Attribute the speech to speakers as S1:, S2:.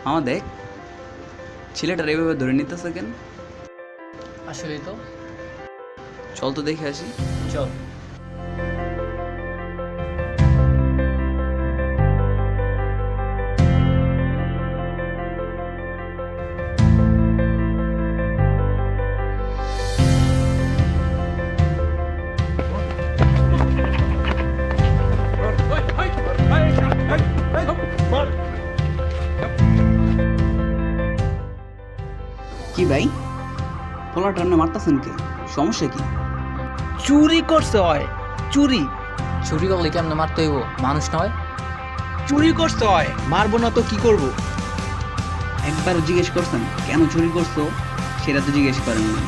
S1: মামা দেখ, ছেলেটার এভাবে ধরে নিতেছে কেন?
S2: আসলেই তো।
S1: চল তো দেখে আসি।
S2: চল।
S1: কি ভাই, পোলার টানে মারতাছেন কে? সমস্যা কি?
S3: চুরি করছে হয়, চুরি
S2: চুরি করলে কেমনে মারতে হইব? মানুষ নয়।
S3: চুরি করছে হয়, মারবো না তো কি করব?
S1: একবারও জিজ্ঞেস করছেন কেন চুরি করছো? সেটা তো জিজ্ঞেস করেন না।